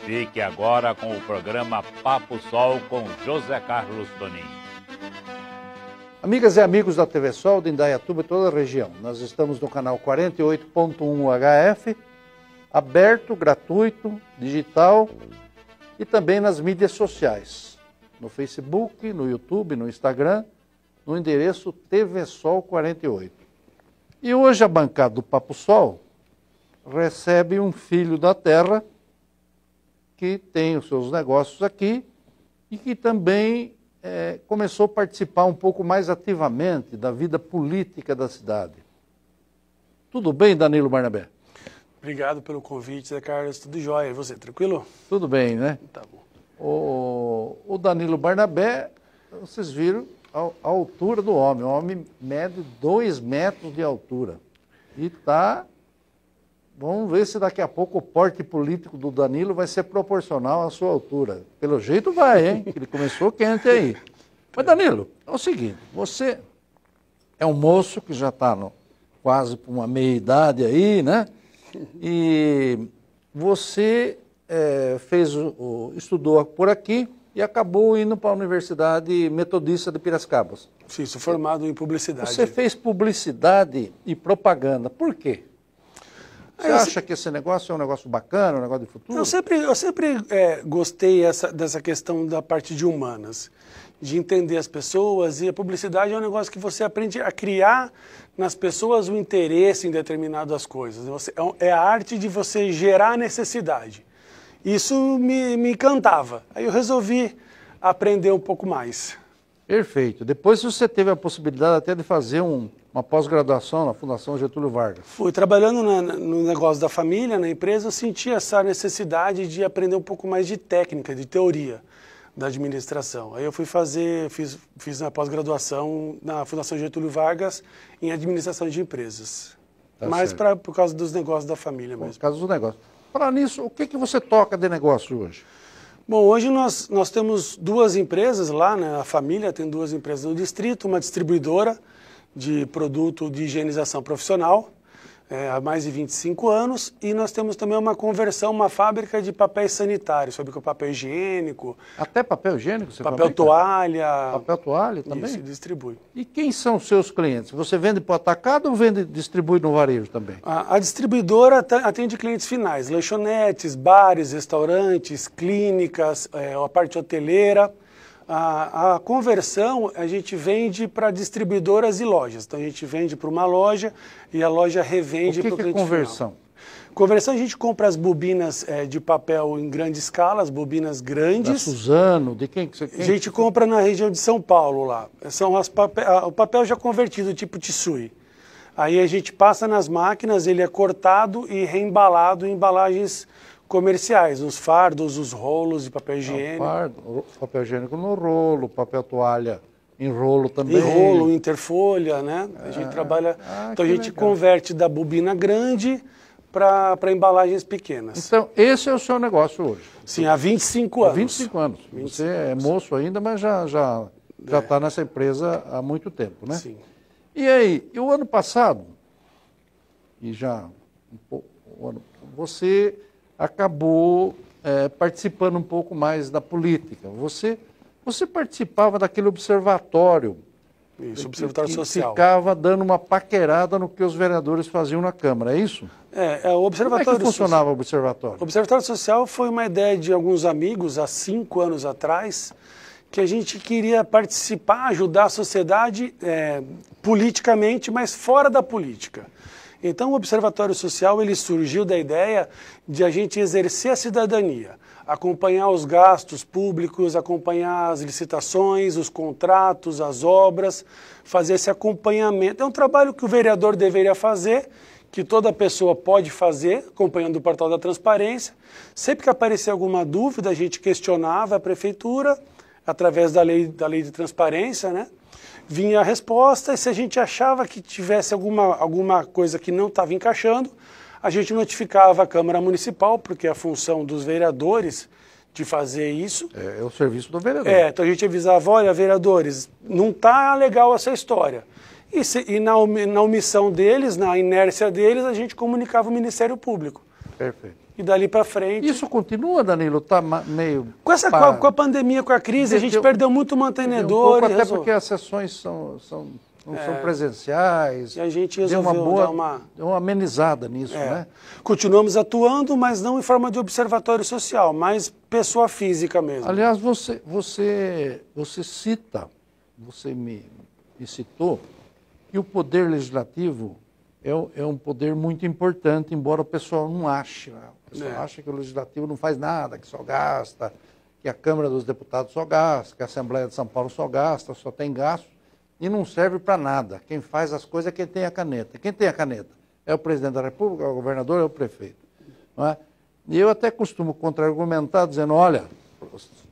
Fique agora com o programa Papo Sol com José Carlos Toninho. Amigas e amigos da TV Sol, de Indaiatuba e toda a região, nós estamos no canal 48.1 HF, aberto, gratuito, digital e também nas mídias sociais, no Facebook, no YouTube, no Instagram, no endereço TV Sol 48. E hoje a bancada do Papo Sol recebe um filho da terra que tem os seus negócios aqui e que também começou a participar um pouco mais ativamente da vida política da cidade. Tudo bem, Danilo Barnabé? Obrigado pelo convite, Zé Carlos. Tudo jóia. E você, tranquilo? Tudo bem, né? Tá bom. O Danilo Barnabé, vocês viram a altura do homem. O homem mede 2 metros de altura. E está... Vamos ver se daqui a pouco o porte político do Danilo vai ser proporcional à sua altura. Pelo jeito vai, hein? Ele começou quente aí. Mas, Danilo, é o seguinte, você é um moço que já está quase por uma meia-idade aí, né? E você estudou por aqui e acabou indo para a Universidade Metodista de Piracicaba. Sim, sou formado em publicidade. Você fez publicidade e propaganda. Por quê? Você acha que esse negócio é um negócio bacana, um negócio de futuro? Eu sempre gostei dessa questão da parte de humanas, de entender as pessoas, e a publicidade é um negócio que você aprende a criar nas pessoas o interesse em determinadas coisas. É a arte de você gerar necessidade. Isso me encantava. Aí eu resolvi aprender um pouco mais. Perfeito. Depois você teve a possibilidade até de fazer uma pós-graduação na Fundação Getúlio Vargas. Fui trabalhando no negócio da família, na empresa, eu senti essa necessidade de aprender um pouco mais de técnica, de teoria da administração. Aí eu fiz a pós-graduação na Fundação Getúlio Vargas em administração de empresas. Tá mais por causa dos negócios da família mesmo. Por causa dos negócios. Falar nisso, o que você toca de negócio hoje? Bom, hoje nós temos 2 empresas lá, né? A família tem 2 empresas no distrito, uma distribuidora de produto de higienização profissional, há mais de 25 anos, e nós temos também uma conversão, uma fábrica de papéis sanitários, fabrica papel higiênico. Até papel higiênico você papel fabrica? Papel-toalha. Papel-toalha também? Isso, distribui. E quem são os seus clientes? Você vende para o atacado ou distribui no varejo também? A distribuidora atende clientes finais, lanchonetes, bares, restaurantes, clínicas, a parte hoteleira. A conversão a gente vende para distribuidoras e lojas. Então a gente vende para uma loja e a loja revende para o cliente final. O que é conversão? Conversão a gente compra as bobinas de papel em grande escala, as bobinas grandes. Da Suzano, de quem que você quer? A gente compra na região de São Paulo lá. São o papel já convertido, tipo tissue. Aí a gente passa nas máquinas, ele é cortado e reembalado em embalagens comerciais, os fardos, os rolos de papel higiênico. Papel higiênico no rolo, papel toalha em rolo também. Em rolo, interfolha, né? A gente trabalha... então a gente converte da bobina grande para embalagens pequenas. Então, esse é o seu negócio hoje? Sim, há 25 anos. Há 25 anos. Você é moço ainda, mas já está nessa empresa há muito tempo, né? Sim. E aí, o ano passado, você acabou participando um pouco mais da política. Você participava daquele observatório. Isso, observatório social. Ficava dando uma paquerada no que os vereadores faziam na Câmara, é isso? O observatório. Como é que funcionava o observatório? O observatório social foi uma ideia de alguns amigos, há 5 anos atrás, que a gente queria participar, ajudar a sociedade politicamente, mas fora da política. Então o Observatório Social ele surgiu da ideia de a gente exercer a cidadania, acompanhar os gastos públicos, acompanhar as licitações, os contratos, as obras, fazer esse acompanhamento. É um trabalho que o vereador deveria fazer, que toda pessoa pode fazer, acompanhando o portal da transparência. Sempre que aparecia alguma dúvida, a gente questionava a prefeitura, através da lei de transparência, né? Vinha a resposta, e se a gente achava que tivesse alguma coisa que não estava encaixando, a gente notificava a Câmara Municipal, porque é a função dos vereadores de fazer isso. É o serviço do vereador. Então a gente avisava, olha, vereadores, não está legal essa história. E na omissão deles, na inércia deles, a gente comunicava o Ministério Público. Perfeito. e dali para frente... Isso continua, Danilo? Está meio... Com a pandemia, com a crise, a gente perdeu muito mantenedor. Até porque as sessões não são presenciais. E a gente resolveu dar uma amenizada nisso, né? Continuamos atuando, mas não em forma de observatório social, mas pessoa física mesmo. Aliás, você me citou que o poder legislativo é um poder muito importante, embora o pessoal não ache. Né? O pessoal acha que o legislativo não faz nada, que só gasta, que a Câmara dos Deputados só gasta, que a Assembleia de São Paulo só gasta, só tem gasto, e não serve para nada. Quem faz as coisas é quem tem a caneta. Quem tem a caneta é o presidente da República, é o governador, é o prefeito. Não é? E eu até costumo contra-argumentar dizendo, olha,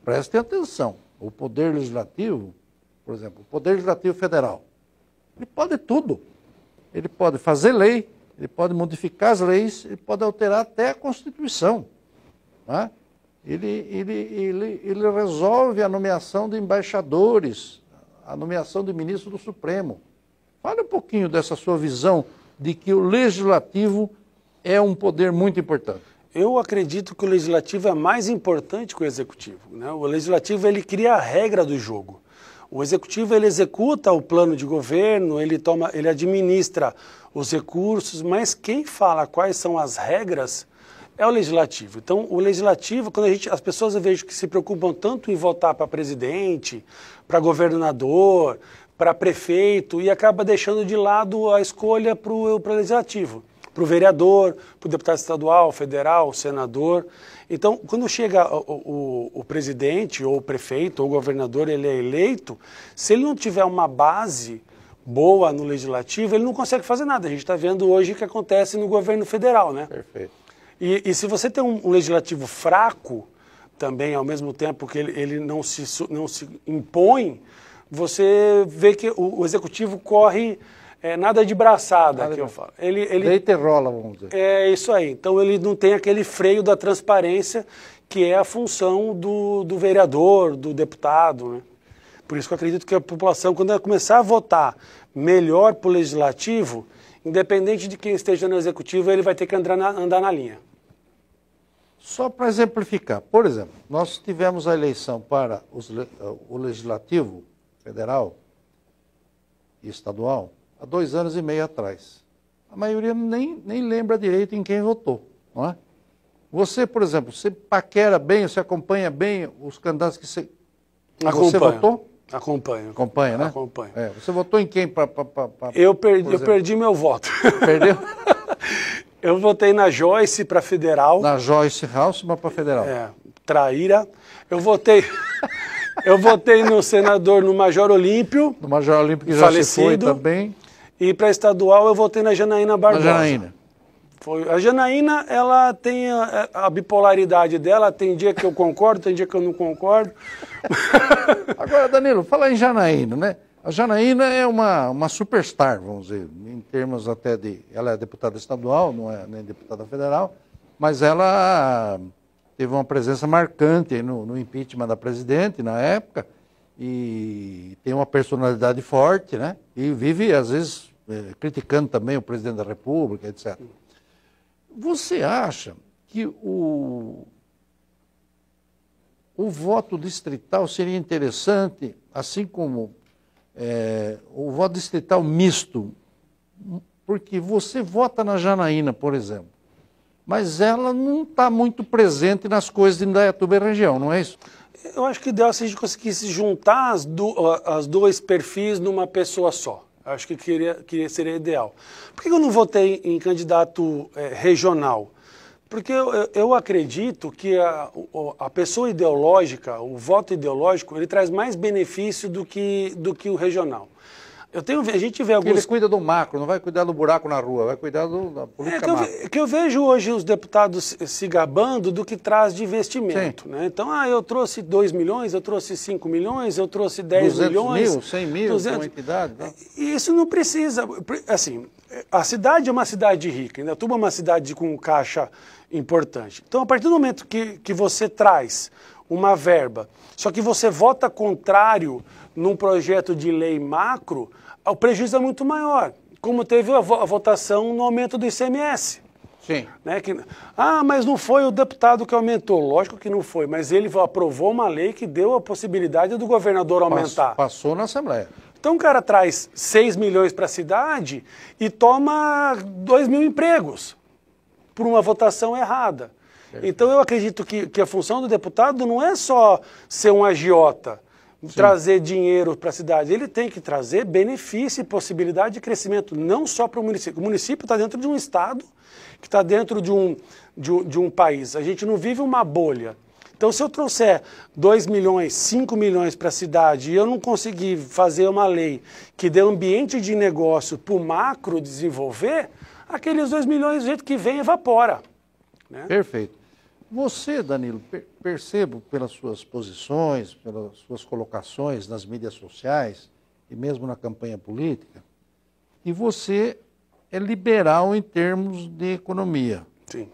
prestem atenção, o poder legislativo, por exemplo, o poder legislativo federal, ele pode tudo. Ele pode fazer lei, ele pode modificar as leis, ele pode alterar até a Constituição. Né? Ele resolve a nomeação de embaixadores, a nomeação de ministro do Supremo. Fale um pouquinho dessa sua visão de que o legislativo é um poder muito importante. Eu acredito que o legislativo é mais importante que o executivo. Né? O legislativo ele cria a regra do jogo. O executivo ele executa o plano de governo, ele administra os recursos, mas quem fala quais são as regras é o legislativo. Então, o legislativo, quando as pessoas eu vejo que se preocupam tanto em votar para presidente, para governador, para prefeito, e acaba deixando de lado a escolha para o legislativo, para o vereador, para o deputado estadual, federal, senador. Então, quando chega o presidente, ou o prefeito, ou o governador, ele é eleito, se ele não tiver uma base boa no legislativo, ele não consegue fazer nada. A gente está vendo hoje o que acontece no governo federal, né? Perfeito. E se você tem um legislativo fraco, também, ao mesmo tempo que ele não se impõe, você vê que o executivo corre nada de braçada, que eu falo. Deita e rola, vamos dizer. É isso aí. Então ele não tem aquele freio da transparência, que é a função do vereador, do deputado, né? Por isso que eu acredito que a população, quando ela começar a votar melhor para o legislativo, independente de quem esteja no executivo, ele vai ter que andar na linha. Só para exemplificar, por exemplo, nós tivemos a eleição para o Legislativo Federal e Estadual há 2 anos e meio atrás. A maioria nem lembra direito em quem votou, não é? Você, por exemplo, você paquera bem, você acompanha bem os candidatos que você votou? Acompanho. Acompanha, né? Acompanho. Você votou em quem? Eu perdi meu voto. Perdeu? Eu votei na Joyce para federal. Na Joyce Hausmann para federal. Traíra. Eu votei no senador, no Major Olímpio. No Major Olímpio, que falecido, já se foi também. E para estadual eu votei na Janaína Barbosa. Na Janaína. A Janaína, ela tem a bipolaridade dela, tem dia que eu concordo, tem dia que eu não concordo. Agora, Danilo, falar em Janaína, né? A Janaína é uma superstar, vamos dizer, em termos até ela é deputada estadual, não é nem deputada federal, mas ela teve uma presença marcante no impeachment da presidente na época e tem uma personalidade forte, né? E vive, às vezes, criticando também o presidente da República, etc. Você acha que o voto distrital seria interessante, assim como o voto distrital misto? Porque você vota na Janaína, por exemplo, mas ela não está muito presente nas coisas de Indaiatuba e região, não é isso? Eu acho que o ideal é se a gente conseguisse juntar as dois perfis numa pessoa só. Acho que seria ideal. Por que eu não votei em candidato regional? Porque eu acredito que a pessoa ideológica, o voto ideológico, ele traz mais benefício do que o regional. A gente vê alguns... Ele cuida do macro, não vai cuidar do buraco na rua, vai cuidar da política macro. Que eu vejo hoje os deputados se gabando do que traz de investimento. Né? Então, eu trouxe 2 milhões, eu trouxe 5 milhões, eu trouxe 10 milhões... 200 mil, 100 mil, 200... uma entidade. Tá? E isso não precisa... Assim, a cidade é uma cidade rica, Indaiatuba é uma cidade com caixa importante. Então, a partir do momento que você traz uma verba, só que você vota contrário num projeto de lei macro, o prejuízo é muito maior, como teve a votação no aumento do ICMS. Sim. Né? Mas não foi o deputado que aumentou. Lógico que não foi, mas ele aprovou uma lei que deu a possibilidade do governador aumentar. Passou na Assembleia. Então o cara traz 6 milhões para a cidade e toma 2 mil empregos por uma votação errada. Então eu acredito que a função do deputado não é só ser um agiota, trazer dinheiro para a cidade. Ele tem que trazer benefício e possibilidade de crescimento, não só para o município. O município está dentro de um estado, que está dentro de um país. A gente não vive uma bolha. Então, se eu trouxer 2 milhões, 5 milhões para a cidade e eu não conseguir fazer uma lei que dê ambiente de negócio para o macro desenvolver, aqueles 2 milhões, do jeito que vem, evapora. Né? Perfeito. Você, Danilo, percebo pelas suas posições, pelas suas colocações nas mídias sociais e mesmo na campanha política, que você é liberal em termos de economia. Sim.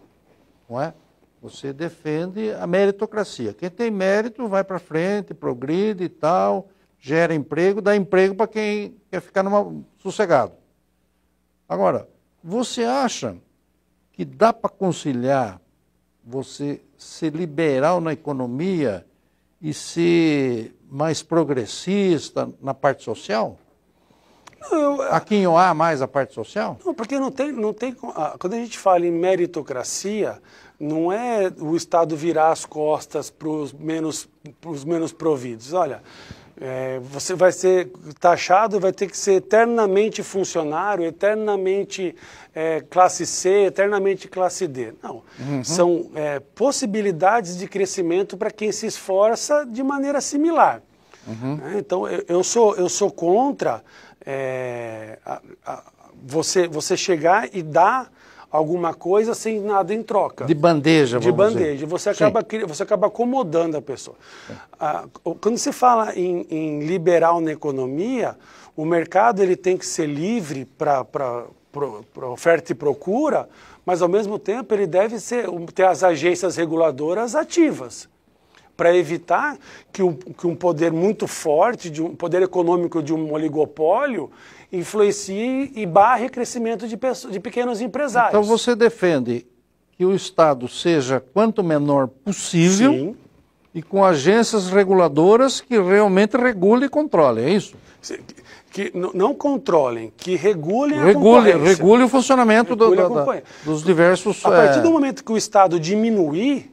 Não é? Você defende a meritocracia. Quem tem mérito vai para frente, progride e tal, gera emprego, dá emprego para quem quer ficar sossegado. Agora, você acha que dá para conciliar você ser liberal na economia e ser mais progressista na parte social? Aquinhoar mais a parte social? Não, porque não tem. Quando a gente fala em meritocracia, não é o Estado virar as costas para os menos providos. Olha, você vai ser taxado, vai ter que ser eternamente funcionário, eternamente classe C, eternamente classe D. Não, são possibilidades de crescimento para quem se esforça de maneira similar. Então, eu sou contra você chegar e dar alguma coisa sem nada em troca. De bandeja, De vamos bandeja. dizer. Você acaba acomodando a pessoa. Quando se fala em liberal na economia, o mercado ele tem que ser livre para oferta e procura, mas ao mesmo tempo ele deve ter as agências reguladoras ativas, para evitar que um poder muito forte, um poder econômico de um oligopólio, influencie e barre o crescimento de pequenos empresários. Então você defende que o Estado seja quanto menor possível. Sim. E com agências reguladoras que realmente regulem e controlem, é isso? Que não controlem, que regulem a concorrência. Regule o funcionamento dos diversos... A partir do momento que o Estado diminuir,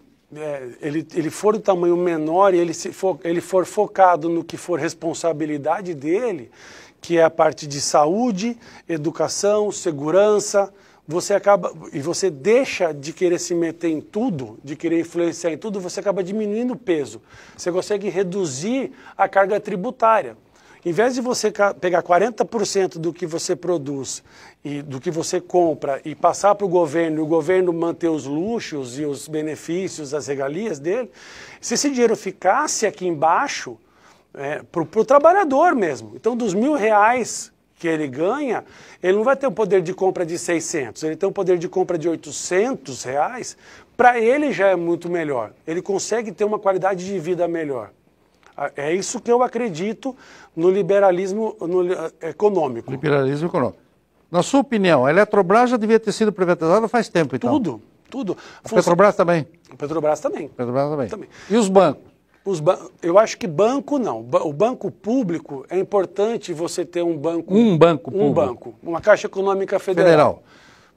ele for do tamanho menor e ele for focado no que for responsabilidade dele, que é a parte de saúde, educação, segurança, você deixa de querer se meter em tudo, de querer influenciar em tudo, você acaba diminuindo o peso. Você consegue reduzir a carga tributária. Em vez de você pegar 40% do que você produz e do que você compra e passar para o governo, e o governo manter os luxos e os benefícios, as regalias dele, se esse dinheiro ficasse aqui embaixo, para o trabalhador mesmo. Então, dos R$1.000 que ele ganha, ele não vai ter um poder de compra de 600, ele tem um poder de compra de R$800, para ele já é muito melhor. Ele consegue ter uma qualidade de vida melhor. É isso que eu acredito no liberalismo econômico. Liberalismo econômico. Na sua opinião, a Eletrobras já devia ter sido privatizada faz tempo, então? Tudo. A Petrobras também? A Petrobras também. Petrobras também. E os bancos? Eu acho que banco não. O banco público, é importante você ter um banco... Um banco público. Uma Caixa Econômica Federal.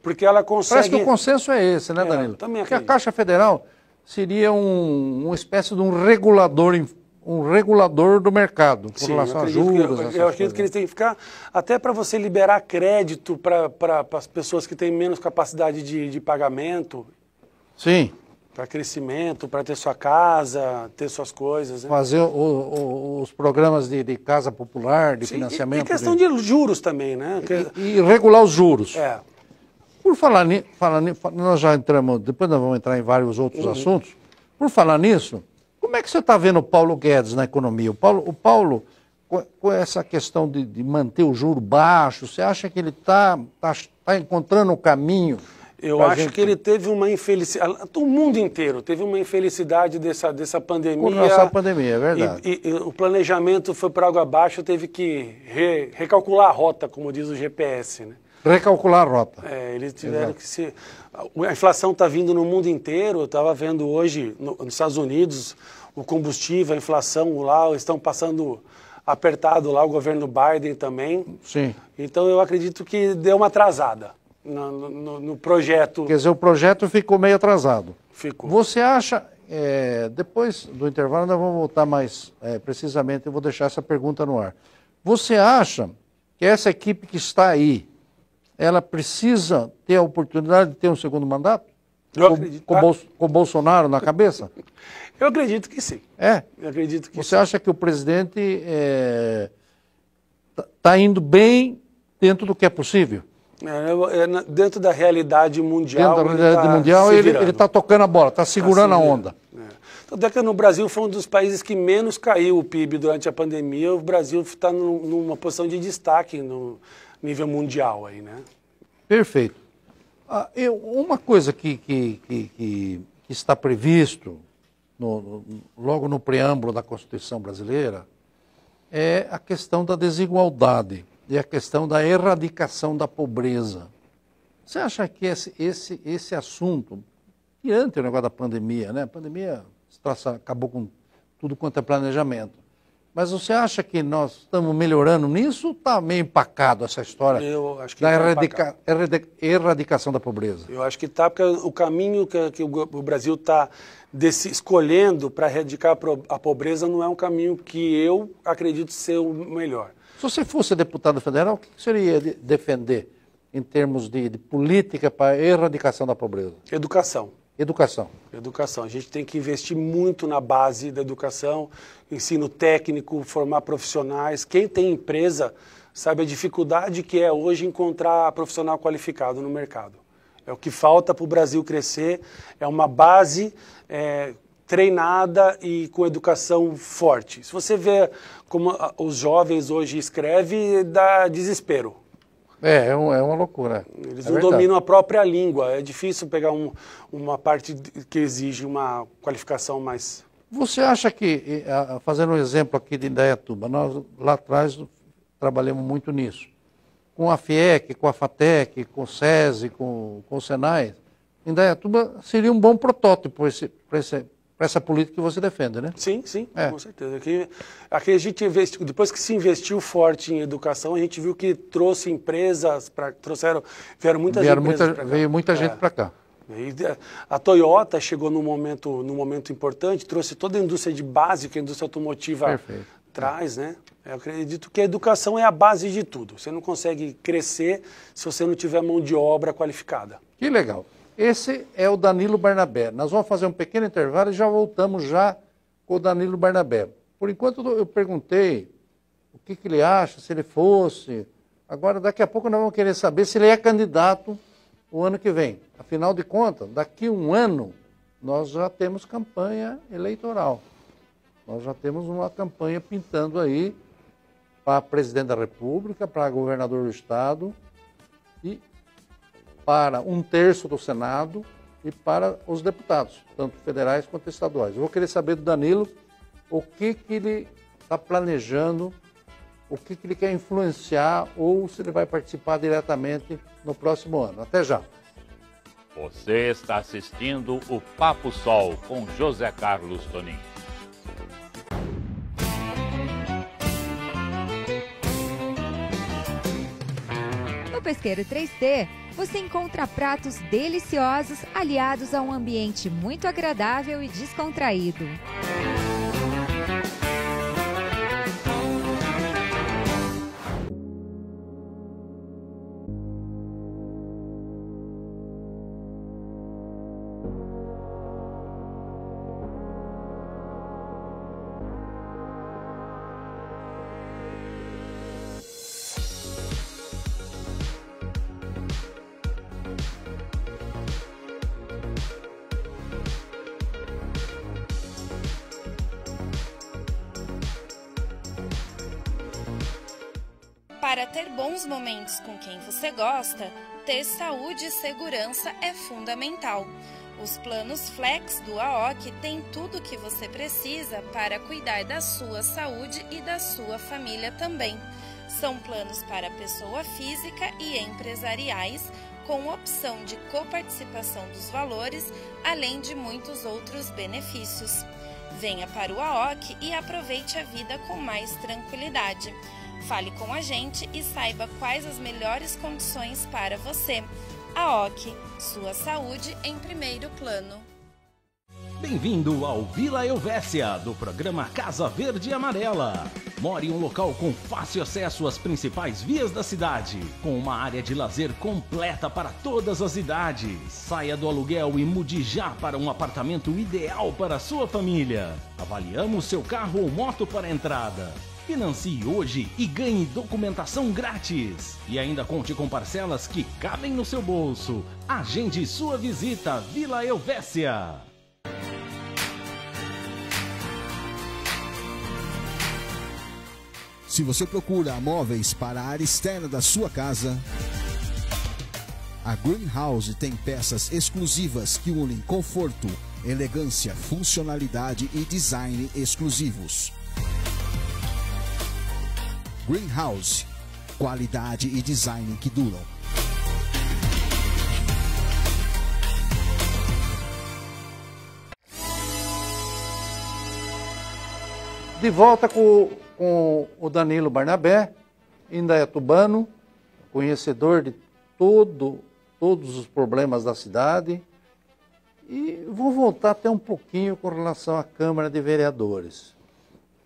Porque ela consegue... Parece que o consenso é esse, né, Danilo? Também porque a Caixa Federal seria uma espécie de um regulador do mercado, com relação a juros. Eu acredito que eles têm que ficar, até para você liberar crédito para as pessoas que têm menos capacidade de pagamento. Sim. Para crescimento, para ter sua casa, ter suas coisas. Né? Fazer os programas de casa popular, de financiamento. E questão de juros também, né? E regular os juros. Por falar nisso, nós já entramos, depois nós vamos entrar em vários outros assuntos. Por falar nisso, como é que você está vendo o Paulo Guedes na economia? O Paulo, com essa questão de manter o juro baixo, você acha que ele está encontrando o caminho? Eu acho que ele teve uma infelicidade, o mundo inteiro teve uma infelicidade dessa pandemia. Com essa pandemia, é verdade. E o planejamento foi para água abaixo, teve que recalcular a rota, como diz o GPS, né? recalcular a rota. Eles tiveram que se... A inflação está vindo no mundo inteiro. Eu estava vendo hoje, nos Estados Unidos, o combustível, a inflação lá, estão passando apertado lá, o governo Biden também. Sim. Então eu acredito que deu uma atrasada no projeto. Quer dizer, o projeto ficou meio atrasado. Ficou. Você acha, depois do intervalo nós vamos voltar mais precisamente, eu vou deixar essa pergunta no ar. Você acha que essa equipe que está aí, ela precisa ter a oportunidade de ter um segundo mandato? Eu acredito. Com Bolsonaro na cabeça? Eu acredito que sim. Eu acredito que Você acha que o presidente está indo bem dentro do que é possível? Dentro da realidade mundial. Dentro da realidade mundial, ele está tocando a bola, está segurando a onda. Tanto é que no Brasil foi um dos países que menos caiu o PIB durante a pandemia. O Brasil está numa posição de destaque no nível mundial aí, né? Perfeito. Uma coisa que está previsto logo no preâmbulo da Constituição brasileira é a questão da desigualdade e a questão da erradicação da pobreza. Você acha que esse assunto, tirando o negócio da pandemia, né? A pandemia acabou com tudo quanto é planejamento. Mas você acha que nós estamos melhorando nisso ou está meio empacado essa história da erradicação da pobreza? Eu acho que está, porque o caminho que o Brasil está escolhendo para erradicar a pobreza não é um caminho que eu acredito ser o melhor. Se você fosse deputado federal, o que você iria defender em termos de política para a erradicação da pobreza? Educação. Educação. A gente tem que investir muito na base da educação, ensino técnico, formar profissionais. Quem tem empresa sabe a dificuldade que é hoje encontrar profissional qualificado no mercado. É o que falta para o Brasil crescer, é uma base treinada e com educação forte. Se você vê como os jovens hoje escrevem, dá desespero. É uma loucura. Eles não dominam a própria língua. É difícil pegar uma parte que exige uma qualificação mais... Você acha que, fazendo um exemplo aqui de Indaiatuba, nós lá atrás trabalhamos muito nisso. Com a FIEC, com a FATEC, com o SESI, com o SENAI, Indaiatuba seria um bom protótipo para essa política que você defende, né? Sim, com certeza. Aqui a gente investiu, depois que se investiu forte em educação, a gente viu que trouxe empresas, vieram muitas empresas para cá. Veio muita gente para cá. A Toyota chegou num momento importante, trouxe toda a indústria de base que a indústria automotiva traz, né? Eu acredito que a educação é a base de tudo. Você não consegue crescer se você não tiver mão de obra qualificada. Que legal. Esse é o Danilo Barnabé. Nós vamos fazer um pequeno intervalo e já voltamos já com o Danilo Barnabé. Por enquanto eu perguntei o que ele acha, se ele fosse. Agora, daqui a pouco nós vamos querer saber se ele é candidato o ano que vem. Afinal de contas, daqui a um ano nós já temos campanha eleitoral. Nós já temos uma campanha pintando aí para presidente da República, para governador do Estado e para 1/3 do Senado e para os deputados, tanto federais quanto estaduais. Eu vou querer saber do Danilo o que ele está planejando, o que ele quer influenciar ou se ele vai participar diretamente no próximo ano. Até já. Você está assistindo o Papo Sol com José Carlos Tonin. No Pesqueiro 3T, você encontra pratos deliciosos aliados a um ambiente muito agradável e descontraído. Para ter bons momentos com quem você gosta, ter saúde e segurança é fundamental. Os planos Flex do AOC têm tudo o que você precisa para cuidar da sua saúde e da sua família também. São planos para pessoa física e empresariais, com opção de coparticipação dos valores, além de muitos outros benefícios. Venha para o AOC e aproveite a vida com mais tranquilidade. Fale com a gente e saiba quais as melhores condições para você. AOC, sua saúde em primeiro plano. Bem-vindo ao Vila Helvécia, do programa Casa Verde e Amarela. More em um local com fácil acesso às principais vias da cidade, com uma área de lazer completa para todas as idades. Saia do aluguel e mude já para um apartamento ideal para a sua família. Avaliamos seu carro ou moto para a entrada. Financie hoje e ganhe documentação grátis. E ainda conte com parcelas que cabem no seu bolso. Agende sua visita, Vila Helvécia. Se você procura móveis para a área externa da sua casa, a Greenhouse tem peças exclusivas que unem conforto, elegância, funcionalidade e design exclusivos. Greenhouse, qualidade e design que duram. De volta com o Danilo Barnabé, indaiatubano, conhecedor de todos os problemas da cidade. E vou voltar até um pouquinho com relação à Câmara de Vereadores.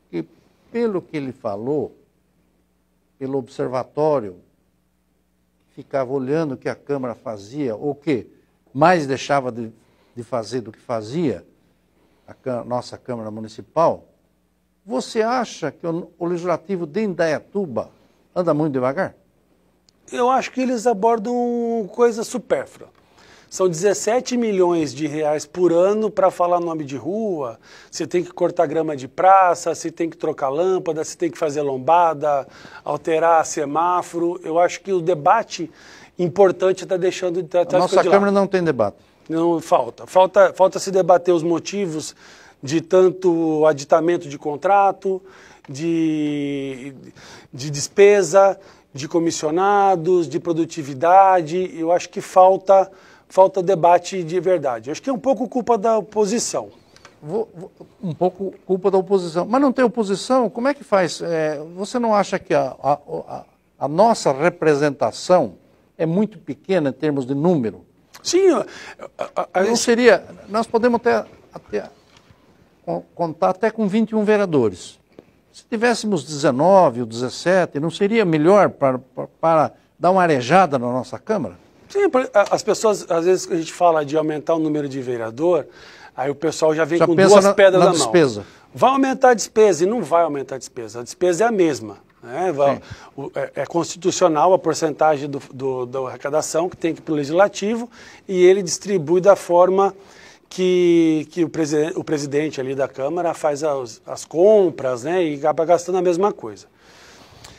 Que, pelo que ele falou, pelo observatório, ficava olhando o que a Câmara fazia, ou que mais deixava de fazer do que fazia, a nossa Câmara Municipal. Você acha que o Legislativo de Indaiatuba anda muito devagar? Eu acho que eles abordam coisa supérflua. São 17 milhões de reais por ano para falar nome de rua, você tem que cortar grama de praça, você tem que trocar lâmpada, você tem que fazer lombada, alterar semáforo. Eu acho que o debate importante está deixando de A nossa Câmara não tem debate. Não, falta se debater os motivos de tanto aditamento de contrato, de despesa, de comissionados, de produtividade. Eu acho que falta debate de verdade. Eu acho que é um pouco culpa da oposição. Um pouco culpa da oposição. Mas não tem oposição? Como é que faz? Você não acha que a nossa representação é muito pequena em termos de número? Sim. Não seria... Nós podemos até contar até com 21 vereadores. Se tivéssemos 19 ou 17, não seria melhor para dar uma arejada na nossa Câmara? Sim, as pessoas, às vezes a gente fala de aumentar o número de vereador, aí o pessoal já vem com duas pedras na mão. Despesa. Vai aumentar a despesa e não vai aumentar a despesa. A despesa é a mesma. Né? É constitucional a porcentagem da arrecadação que tem que ir para o Legislativo e ele distribui da forma que o presidente ali da Câmara faz as compras, né, e acaba gastando a mesma coisa.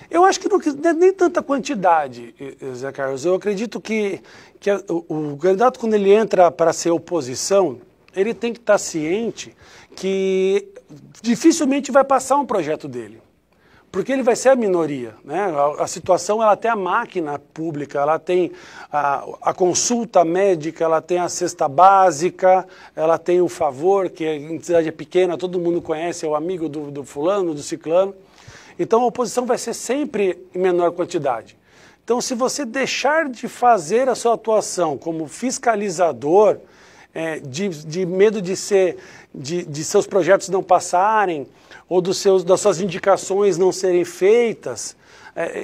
Eu acho que não é nem tanta quantidade, Zé Carlos. Eu acredito que o candidato, quando ele entra para ser oposição, ele tem que estar ciente que dificilmente vai passar um projeto dele. Porque ele vai ser a minoria, né? A situação, ela tem a máquina pública, ela tem a consulta médica, ela tem a cesta básica, ela tem o favor, que em cidade pequena todo mundo conhece, é o amigo do fulano, do ciclano. Então a oposição vai ser sempre em menor quantidade. Então se você deixar de fazer a sua atuação como fiscalizador, de medo de seus projetos não passarem, ou das suas indicações não serem feitas,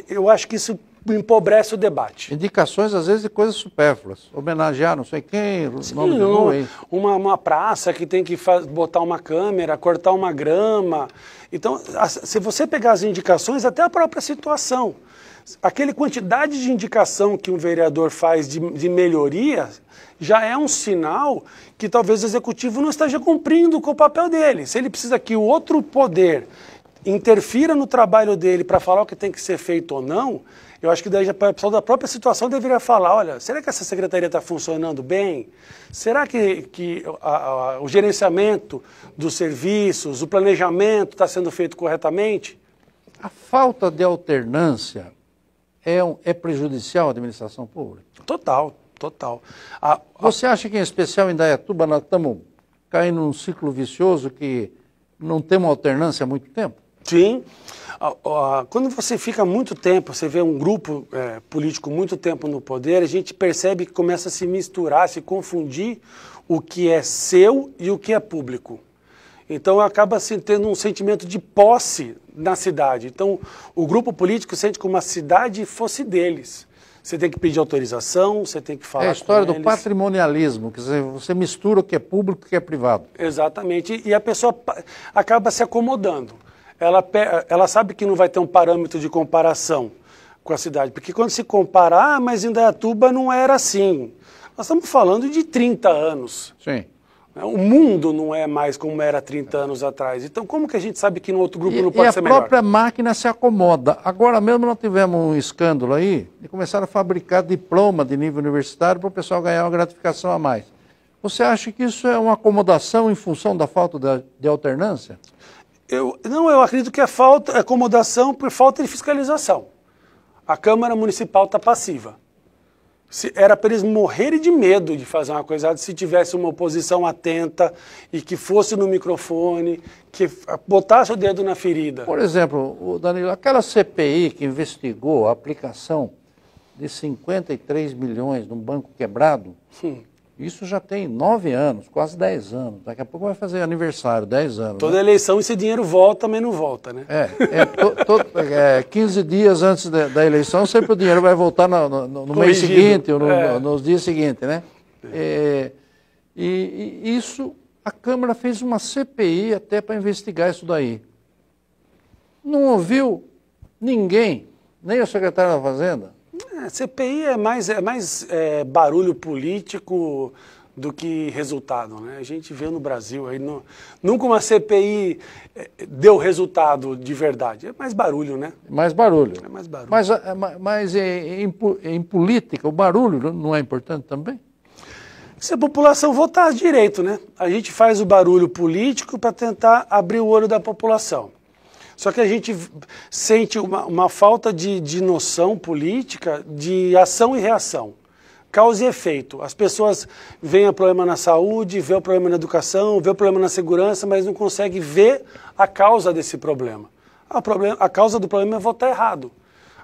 eu acho que isso empobrece o debate. Indicações, às vezes, de coisas supérfluas. Homenagear não sei quem, Sim, nome do rua. Uma praça que tem que botar uma câmera, cortar uma grama. Então, se você pegar as indicações, até a própria situação, aquela quantidade de indicação que um vereador faz de melhoria já é um sinal que talvez o executivo não esteja cumprindo com o papel dele. Se ele precisa que o outro poder interfira no trabalho dele para falar o que tem que ser feito ou não, eu acho que daí já o pessoal da própria situação deveria falar, olha, será que essa secretaria está funcionando bem? Será que o gerenciamento dos serviços, o planejamento está sendo feito corretamente? A falta de alternância é prejudicial à administração pública? Total, total. Você acha que, em especial em Indaiatuba, nós estamos caindo num ciclo vicioso que não temos alternância há muito tempo? Sim. Quando você fica muito tempo, você vê um grupo político muito tempo no poder, a gente percebe que começa a se misturar, se confundir o que é seu e o que é público. Então acaba se tendo um sentimento de posse na cidade. Então o grupo político sente como a cidade fosse deles. Você tem que pedir autorização, você tem que falar com eles. É a história do patrimonialismo, quer dizer, você mistura o que é público e o que é privado. Exatamente, e a pessoa acaba se acomodando. Ela sabe que não vai ter um parâmetro de comparação com a cidade, porque quando se compara, mas Indaiatuba não era assim. Nós estamos falando de 30 anos. Sim. O mundo não é mais como era 30 anos atrás. Então, como que a gente sabe que no outro grupo não pode ser melhor? E a própria máquina se acomoda. Agora mesmo nós tivemos um escândalo aí de começar a fabricar diploma de nível universitário para o pessoal ganhar uma gratificação a mais. Você acha que isso é uma acomodação em função da falta de alternância? Eu acredito que é acomodação por falta de fiscalização. A Câmara Municipal está passiva. Era para eles morrerem de medo de fazer uma coisa, se tivesse uma oposição atenta e que fosse no microfone, que botasse o dedo na ferida. Por exemplo, Danilo, aquela CPI que investigou a aplicação de 53 milhões num banco quebrado, isso já tem 9 anos, quase 10 anos. Daqui a pouco vai fazer aniversário, 10 anos. Toda eleição esse dinheiro volta, mas não volta, né? 15 dias antes da eleição, sempre o dinheiro vai voltar no mês seguinte ou nos dias seguintes, né? E isso, a Câmara fez uma CPI até para investigar isso daí. Não ouviu ninguém, nem o secretário da Fazenda. CPI é mais barulho político do que resultado, né? A gente vê no Brasil, aí nunca uma CPI deu resultado de verdade. É mais barulho, né? Mais barulho. É mais barulho. Mas em política, o barulho não é importante também? Se a população votar direito, né? A gente faz o barulho político para tentar abrir o olho da população. Só que a gente sente uma falta de noção política de ação e reação. Causa e efeito. As pessoas veem o problema na saúde, vê o problema na educação, vê o problema na segurança, mas não conseguem ver a causa desse problema. A causa do problema é votar errado.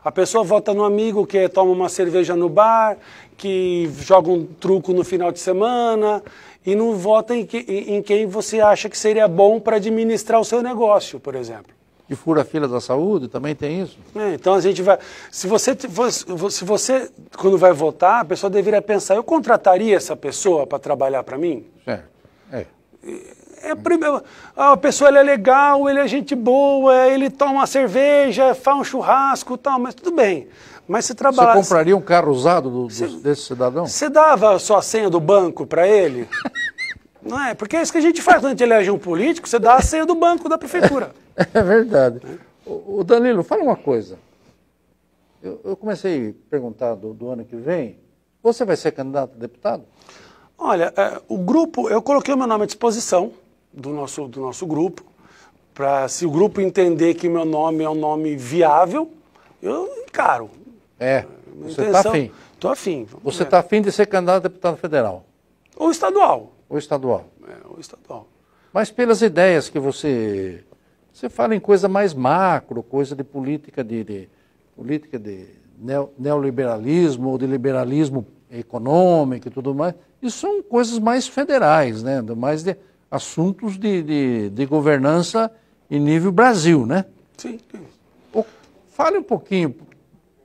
A pessoa vota no amigo que toma uma cerveja no bar, que joga um truco no final de semana e não vota em quem você acha que seria bom para administrar o seu negócio, por exemplo. De fura a fila da saúde, também tem isso? Então a gente vai... Se você, quando vai votar, a pessoa deveria pensar, eu contrataria essa pessoa para trabalhar para mim? Certo. A pessoa ele é legal, ele é gente boa, ele toma uma cerveja, faz um churrasco e tal, mas tudo bem. Mas se trabalhar... Você compraria um carro usado desse cidadão? Você dava a sua senha do banco para ele? Não é? Porque é isso que a gente faz quando a gente elege um político, você dá a senha do banco da prefeitura. É verdade. O Danilo, fala uma coisa. Eu comecei a perguntar do ano que vem, você vai ser candidato a deputado? Olha, o grupo, eu coloquei o meu nome à disposição do nosso grupo, para se o grupo entender que meu nome é um nome viável, eu encaro. Você está afim? Estou afim. Você está afim de ser candidato a deputado federal? Ou estadual. Ou estadual. Ou estadual. Mas pelas ideias que você fala em coisa mais macro, coisa de política de neoliberalismo ou de liberalismo econômico e tudo mais, isso são coisas mais federais, né? Mais de assuntos de governança em nível Brasil, né? Sim. Fale um pouquinho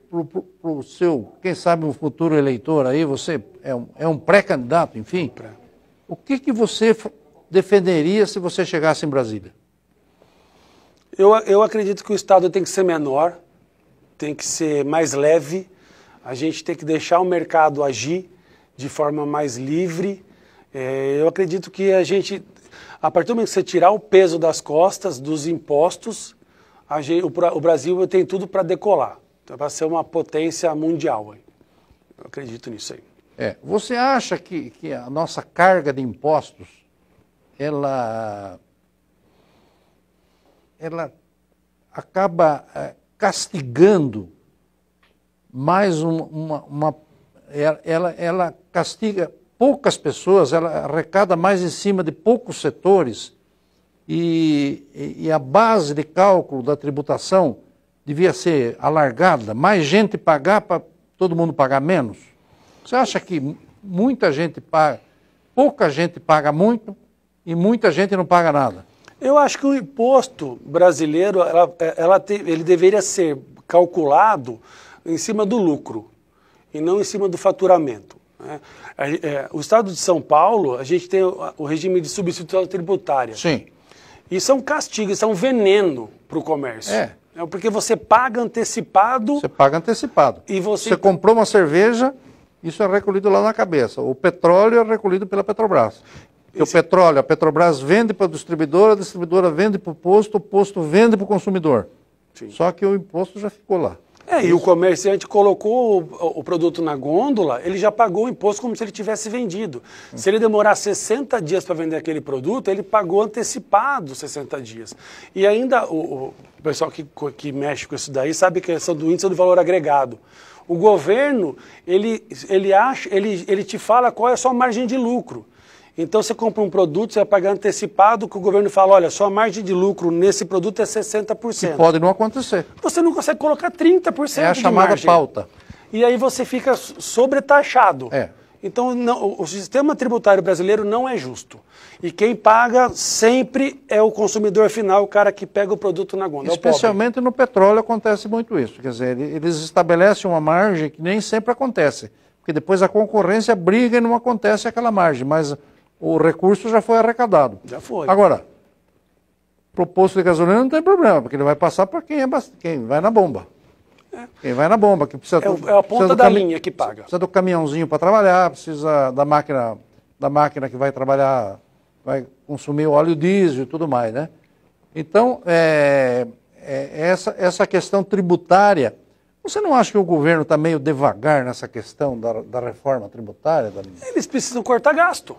para o seu, quem sabe, um futuro eleitor aí, você é um pré-candidato, enfim. O que você defenderia se você chegasse em Brasília? Eu acredito que o Estado tem que ser menor, tem que ser mais leve, a gente tem que deixar o mercado agir de forma mais livre. Eu acredito que a partir do momento que você tirar o peso das costas, dos impostos, o Brasil tem tudo para decolar, para ser uma potência mundial. Eu acredito nisso aí. Você acha que a nossa carga de impostos, ela acaba castigando mais ela castiga poucas pessoas, ela arrecada mais em cima de poucos setores e a base de cálculo da tributação devia ser alargada, mais gente pagar para todo mundo pagar menos. Você acha que muita gente paga, pouca gente paga muito e muita gente não paga nada? Eu acho que o imposto brasileiro, ele deveria ser calculado em cima do lucro e não em cima do faturamento, né? O Estado de São Paulo, a gente tem o regime de substituição tributária. Sim. Isso é um castigo, isso é um veneno para o comércio. Porque você paga antecipado. Você paga antecipado. E você comprou uma cerveja, isso é recolhido lá na cabeça. O petróleo é recolhido pela Petrobras. O petróleo, a Petrobras vende para a distribuidora vende para o posto vende para o consumidor. Sim. Só que o imposto já ficou lá. E o comerciante colocou o produto na gôndola, ele já pagou o imposto como se ele tivesse vendido. Se ele demorar 60 dias para vender aquele produto, ele pagou antecipado 60 dias. E ainda o pessoal que mexe com isso daí sabe que é a questão do índice do valor agregado. O governo, ele te fala qual é a sua margem de lucro. Então você compra um produto, você vai pagar antecipado, que o governo fala, olha, sua margem de lucro nesse produto é 60%. Que pode não acontecer. Você não consegue colocar 30% É a chamada pauta. E aí você fica sobretaxado. Então o sistema tributário brasileiro não é justo. E quem paga sempre é o consumidor final, o cara que pega o produto na gôndola. Especialmente no petróleo acontece muito isso. Quer dizer, eles estabelecem uma margem que nem sempre acontece. Porque depois a concorrência briga e não acontece aquela margem. Mas o recurso já foi arrecadado. Já foi. Agora, pro posto de gasolina não tem problema, porque ele vai passar para quem vai na bomba. Quem vai na bomba, que precisa... É a ponta da linha que paga. Precisa do caminhãozinho para trabalhar, precisa da máquina que vai trabalhar, vai consumir o óleo diesel e tudo mais, né? Então, essa questão tributária, você não acha que o governo está meio devagar nessa questão da reforma tributária? Eles precisam cortar gasto.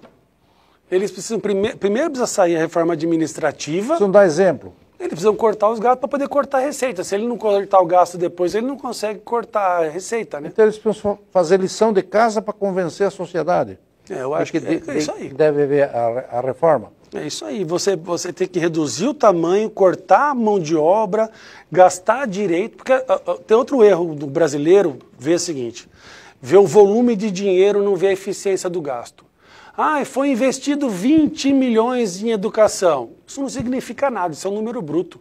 Eles precisam, primeiro precisa sair a reforma administrativa. Precisam dar exemplo. Eles precisam cortar os gastos para poder cortar a receita. Se ele não cortar o gasto depois, ele não consegue cortar a receita, né? Então eles precisam fazer lição de casa para convencer a sociedade. Eu acho que é isso aí. Deve haver a reforma. É isso aí. Você tem que reduzir o tamanho, cortar a mão de obra, gastar direito. Porque tem outro erro do brasileiro, vê o seguinte, vê o volume de dinheiro, não vê a eficiência do gasto. Foi investido 20 milhões em educação. Isso não significa nada, isso é um número bruto.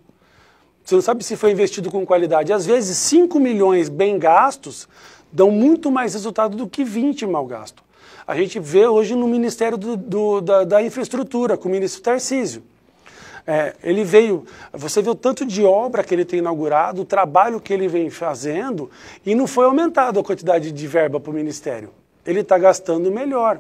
Você não sabe se foi investido com qualidade. Às vezes, 5 milhões bem gastos dão muito mais resultado do que 20 mal gastos. A gente vê hoje no Ministério da Infraestrutura, com o ministro Tarcísio. Ele veio, você vê o tanto de obra que ele tem inaugurado, o trabalho que ele vem fazendo, e não foi aumentada a quantidade de verba para o Ministério. Ele está gastando melhor.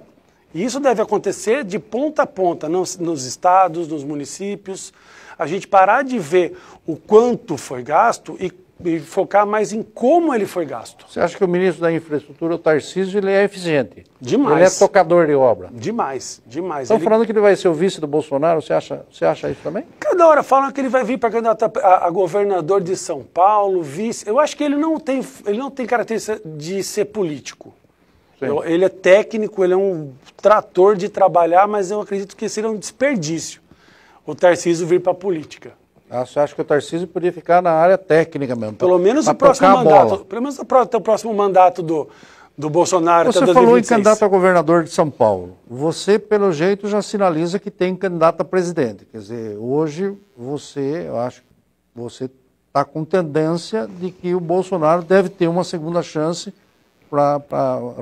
E isso deve acontecer de ponta a ponta, nos estados, nos municípios. A gente parar de ver o quanto foi gasto e focar mais em como ele foi gasto. Você acha que o ministro da Infraestrutura, o Tarcísio, ele é eficiente? Demais. Ele é tocador de obra? Demais, demais. Estão falando que ele vai ser o vice do Bolsonaro, você acha isso também? Cada hora falam que ele vai vir para candidato a governador de São Paulo, vice. Eu acho que ele não tem característica de ser político. Ele é técnico, ele é um trator de trabalhar, mas eu acredito que seria um desperdício o Tarcísio vir para a política. Você acha que o Tarcísio podia ficar na área técnica mesmo? Pelo menos o próximo mandato. Pelo menos até o próximo mandato do Bolsonaro. Você falou em candidato a governador de São Paulo. Você, pelo jeito, já sinaliza que tem candidato a presidente. Quer dizer, hoje eu acho que você está com tendência de que o Bolsonaro deve ter uma segunda chance para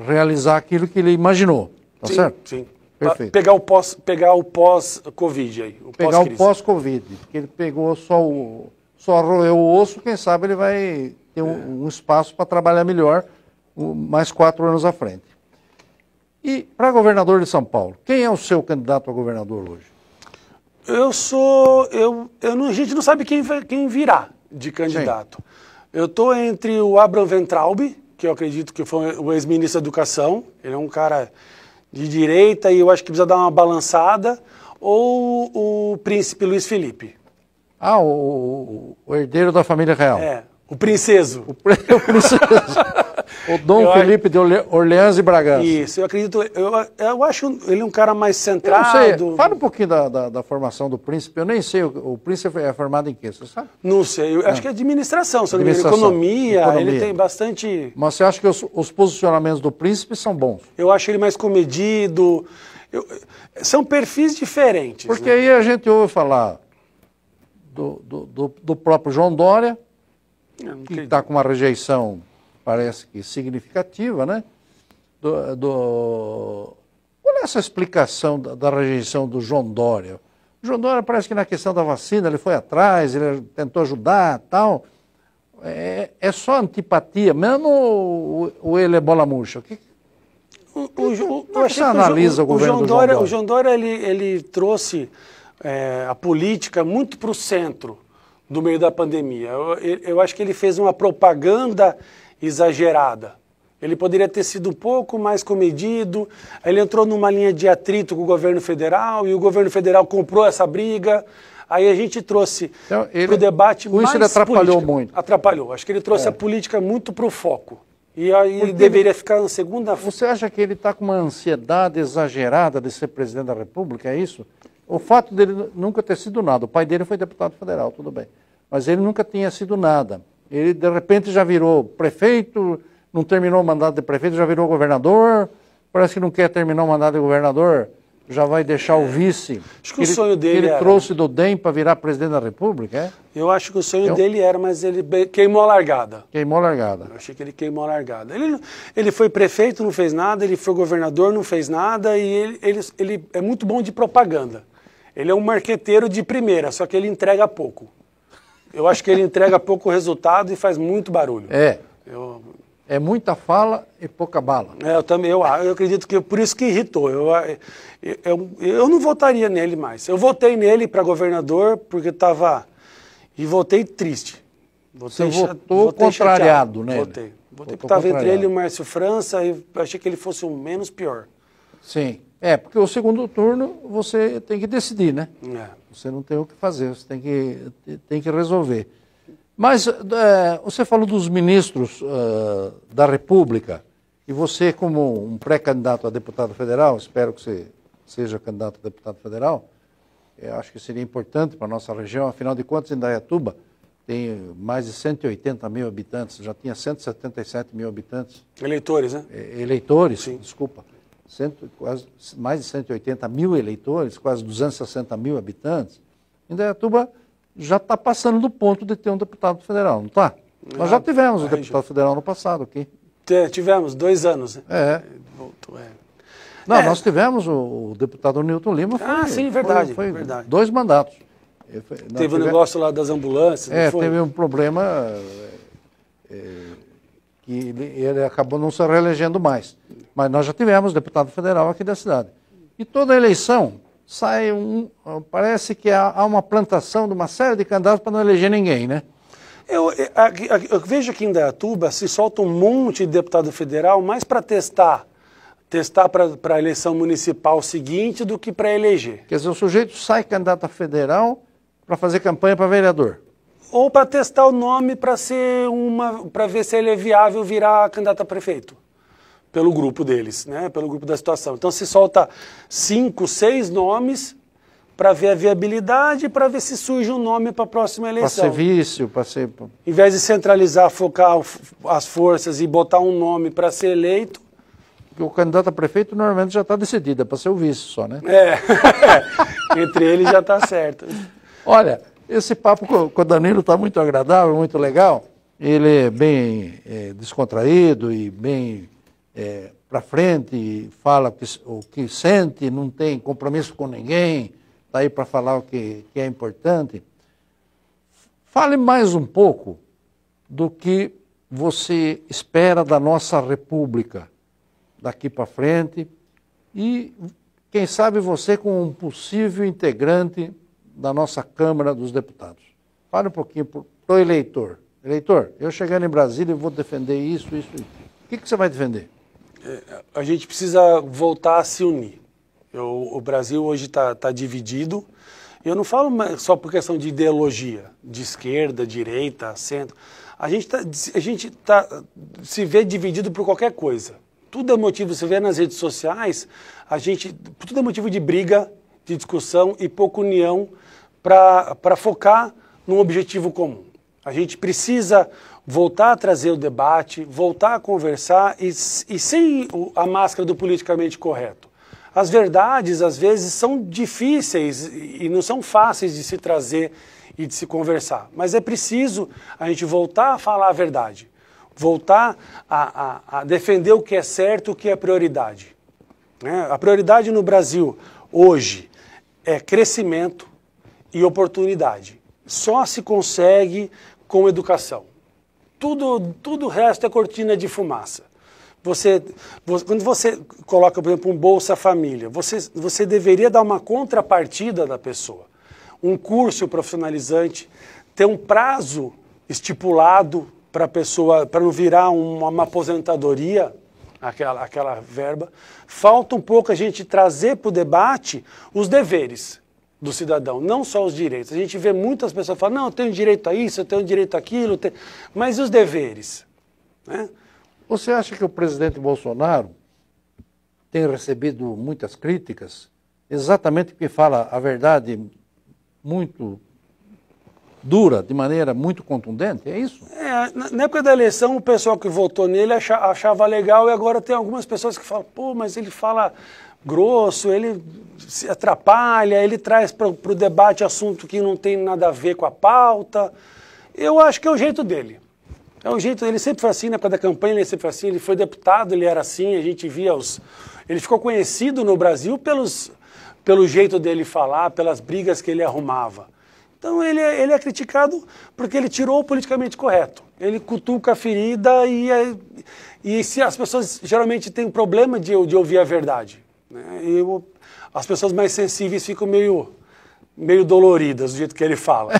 realizar aquilo que ele imaginou, tá certo? Sim. Perfeito. Pegar o pós-Covid aí. Pegar o pós-Covid, porque ele pegou só roeu o osso, quem sabe ele vai ter um espaço para trabalhar melhor mais 4 anos à frente. E para governador de São Paulo, quem é o seu candidato a governador hoje? A gente não sabe quem virá de candidato. Sim. Eu estou entre o Abraham Weintraub, que eu acredito que foi o ex-ministro da Educação, ele é um cara de direita e eu acho que precisa dar uma balançada, ou o príncipe Luiz Felipe. Ah, o herdeiro da família real. É, o princeso. O princeso. O Dom Felipe de Orleans e Bragança. Isso, eu acredito, eu acho ele um cara mais Eu centrado. não sei, fala um pouquinho da formação do príncipe. Eu nem sei, o príncipe é formado em quê, você sabe? Não sei, eu acho que é administração, se eu não me engano, Administração, economia, ele tem bastante... Mas você acha que os posicionamentos do príncipe são bons? Eu acho ele mais comedido, são perfis diferentes. Porque né? aí a gente ouve falar do próprio João Dória, que está com uma rejeição, parece que significativa, né? Qual é essa explicação da rejeição do João Dória? O João Dória parece que na questão da vacina ele foi atrás, ele tentou ajudar e tal. É só antipatia mesmo ou ele é bola murcha? Você analisa o governo do João Dória? O João Dória ele trouxe a política muito para o centro do meio da pandemia. Eu acho que ele fez uma propaganda exagerada. Ele poderia ter sido um pouco mais comedido. Ele entrou numa linha de atrito com o governo federal e o governo federal comprou essa briga. Aí a gente trouxe para o debate mais isso ele atrapalhou política. muito. Atrapalhou. Acho que ele trouxe a política muito para o foco. E aí ele deveria ficar na segunda... Você acha que ele está com uma ansiedade exagerada de ser presidente da República, é isso? O fato dele nunca ter sido nada. O pai dele foi deputado federal, tudo bem. Mas ele nunca tinha sido nada. Ele, de repente, já virou prefeito, não terminou o mandato de prefeito, já virou governador. Parece que não quer terminar o mandato de governador, já vai deixar o vice. Acho que o sonho dele ele trouxe do DEM para virar presidente da República, é? Eu acho que o sonho dele era, mas ele queimou a largada. Queimou a largada. Eu achei que ele queimou a largada. Ele foi prefeito, não fez nada, ele foi governador, não fez nada, e ele é muito bom de propaganda. Ele é um marqueteiro de primeira, só que ele entrega pouco. Eu acho que ele entrega pouco resultado e faz muito barulho. É muita fala e pouca bala. Eu acredito que por isso que irritou. Eu não votaria nele mais. Eu votei nele para governador porque estava... E votei triste. Você votou contrariado, chateado. Nele? Votei porque estava entre ele e o Márcio França e eu achei que ele fosse o menos pior. Sim. Porque o segundo turno você tem que decidir, né? Você não tem o que fazer, você tem que resolver. Mas você falou dos ministros da República, e você, como um pré-candidato a deputado federal, espero que você seja candidato a deputado federal, eu acho que seria importante para a nossa região, afinal de contas, Indaiatuba tem mais de 180 mil habitantes, já tinha 177 mil habitantes. Eleitores, né? Eleitores, sim. Desculpa. Mais de 180 mil eleitores, quase 260 mil habitantes. Indaiatuba já está passando do ponto de ter um deputado federal, não está? Nós já tivemos um deputado federal no passado aqui. Tivemos 2 anos. Né? Voltou, Não, nós tivemos o deputado Newton Lima. Sim, verdade. Foi verdade. 2 mandatos. Teve um negócio lá das ambulâncias. Não foi? Teve um problema que ele acabou não se reelegendo mais. Mas nós já tivemos deputado federal aqui da cidade. E toda eleição sai parece que há uma plantação de uma série de candidatos para não eleger ninguém, né? Eu vejo que em Indaiatuba se solta um monte de deputado federal mais para testar para a eleição municipal seguinte do que para eleger. Quer dizer, o sujeito sai candidato a federal para fazer campanha para vereador. Ou para testar o nome para ver se ele é viável virar candidato a prefeito. Pelo grupo deles, né? Pelo grupo da situação. Então se solta 5, 6 nomes para ver a viabilidade e para ver se surge um nome para a próxima eleição. Para ser vice, para ser... Em vez de centralizar, focar as forças e botar um nome para ser eleito. Porque o candidato a prefeito normalmente já está decidido, é para ser o vice só, né? Entre eles já está certo. Olha, esse papo com o Danilo está muito agradável, muito legal. Ele é bem descontraído e bem para frente, e fala o que sente, não tem compromisso com ninguém, está aí para falar o que é importante. Fale mais um pouco do que você espera da nossa República daqui para frente e, quem sabe, você como um possível integrante da nossa Câmara dos Deputados. Fale um pouquinho para o eleitor. Eleitor, eu chegando em Brasília e vou defender isso. O que você vai defender? A gente precisa voltar a se unir. O Brasil hoje está dividido. Eu não falo só por questão de ideologia, de esquerda, direita, centro. A gente se vê dividido por qualquer coisa. Tudo é motivo, você vê nas redes sociais, tudo é motivo de briga, de discussão e pouca união para focar num objetivo comum. A gente precisa voltar a trazer o debate, voltar a conversar e sem a máscara do politicamente correto. As verdades, às vezes, são difíceis e não são fáceis de se trazer e de se conversar. Mas é preciso a gente voltar a falar a verdade, voltar a defender o que é certo, o que é prioridade. A prioridade no Brasil, hoje, é crescimento e oportunidade. Só se consegue com educação. Tudo o resto é cortina de fumaça. Quando você coloca, por exemplo, um Bolsa Família, você deveria dar uma contrapartida da pessoa. Um curso profissionalizante, ter um prazo estipulado para a pessoa, para não virar uma aposentadoria, aquela verba. Falta um pouco a gente trazer para o debate os deveres do cidadão, não só os direitos. A gente vê muitas pessoas falando, não, eu tenho direito a isso, eu tenho direito àquilo, mas e os deveres? Né? Você acha que o presidente Bolsonaro tem recebido muitas críticas, exatamente porque fala a verdade muito dura, de maneira muito contundente, é isso? Na época da eleição, o pessoal que votou nele achava legal e agora tem algumas pessoas que falam, pô, mas ele fala grosso, ele se atrapalha, ele traz para o debate assunto que não tem nada a ver com a pauta. Eu acho que é o jeito dele. É o jeito, ele sempre foi assim, na época da campanha ele sempre foi assim, ele foi deputado, ele era assim, a gente via ele ficou conhecido no Brasil pelo jeito dele falar, pelas brigas que ele arrumava. Então ele é criticado porque ele tirou o politicamente correto. Ele cutuca a ferida e se as pessoas geralmente têm um problema de ouvir a verdade. Né? As pessoas mais sensíveis ficam meio doloridas do jeito que ele fala.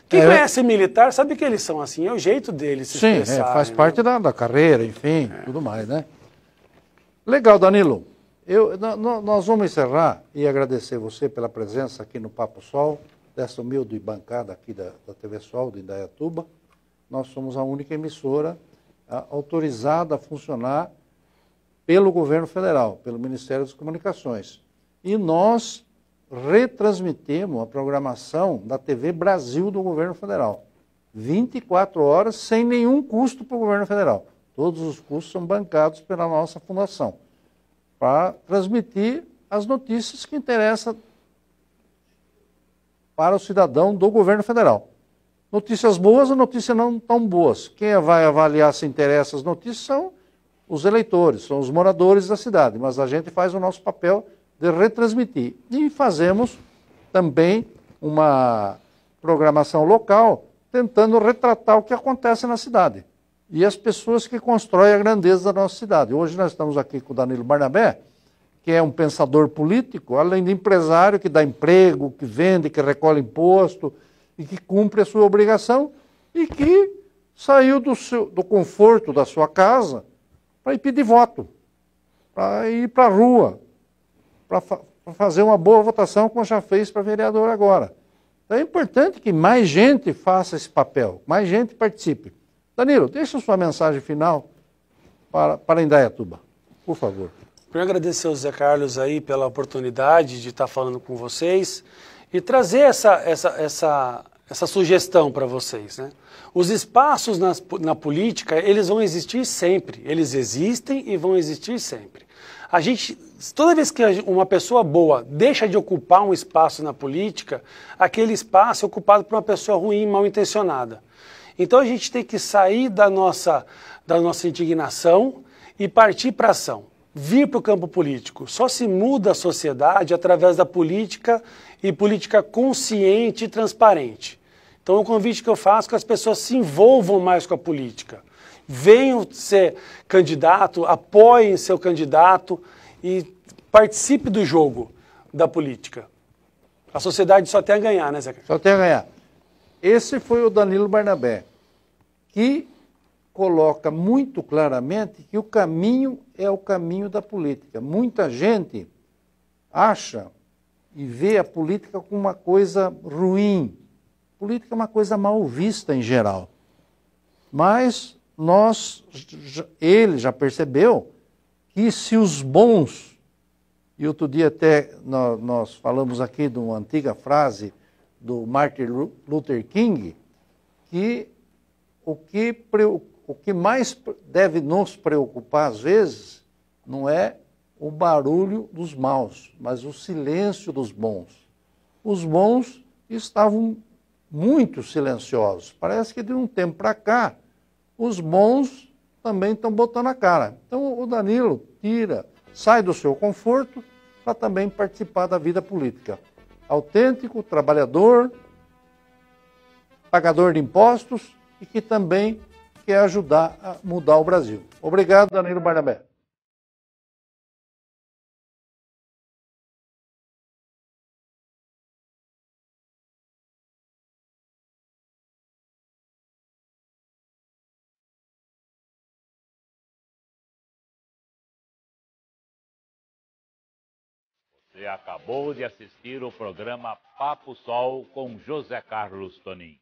Quem conhece militar sabe que eles são assim, é o jeito deles se expressar. Sim, faz parte da carreira, enfim, tudo mais, né? Legal, Danilo. Nós vamos encerrar e agradecer você pela presença aqui no Papo Sol, dessa humilde bancada aqui da TV Sol de Indaiatuba. Nós somos a única emissora autorizada a funcionar pelo governo federal, pelo Ministério das Comunicações. E nós retransmitimos a programação da TV Brasil do governo federal. 24 horas, sem nenhum custo para o governo federal. Todos os custos são bancados pela nossa fundação, para transmitir as notícias que interessam para o cidadão do governo federal. Notícias boas ou notícias não tão boas. Quem vai avaliar se interessa as notícias são os eleitores, são os moradores da cidade, mas a gente faz o nosso papel de retransmitir. E fazemos também uma programação local, tentando retratar o que acontece na cidade e as pessoas que constroem a grandeza da nossa cidade. Hoje nós estamos aqui com o Danilo Barnabé, que é um pensador político, além de empresário, que dá emprego, que vende, que recolhe imposto e que cumpre a sua obrigação e que saiu do conforto da sua casa para ir pedir voto, para ir para a rua, para fazer uma boa votação, como já fez para vereador agora. Então é importante que mais gente faça esse papel, mais gente participe. Danilo, deixa sua mensagem final para Indaiatuba, por favor. Primeiro agradecer ao Zé Carlos aí pela oportunidade de estar falando com vocês e trazer essa sugestão para vocês, né? Os espaços na política, eles vão existir sempre, eles existem e vão existir sempre. Toda vez que uma pessoa boa deixa de ocupar um espaço na política, aquele espaço é ocupado por uma pessoa ruim, mal intencionada. Então a gente tem que sair da nossa indignação e partir para a ação. Vir para o campo político. Só se muda a sociedade através da política e política consciente e transparente. Então o convite que eu faço é que as pessoas se envolvam mais com a política. Venham ser candidato, apoiem seu candidato e participe do jogo da política. A sociedade só tem a ganhar, né, Zé Carlos? Só tem a ganhar. Esse foi o Danilo Barnabé, que coloca muito claramente que o caminho é o caminho da política. Muita gente acha, e vê a política como uma coisa ruim. Política é uma coisa mal vista em geral. Mas ele já percebeu que se os bons, e outro dia até nós falamos aqui de uma antiga frase do Martin Luther King, que o que mais deve nos preocupar às vezes não é o barulho dos maus, mas o silêncio dos bons. Os bons estavam muito silenciosos. Parece que de um tempo para cá, os bons também estão botando a cara. Então o Danilo sai do seu conforto para também participar da vida política. Autêntico, trabalhador, pagador de impostos e que também quer ajudar a mudar o Brasil. Obrigado, Danilo Barnabé. Você acabou de assistir o programa Papo Sol com José Carlos Tonin.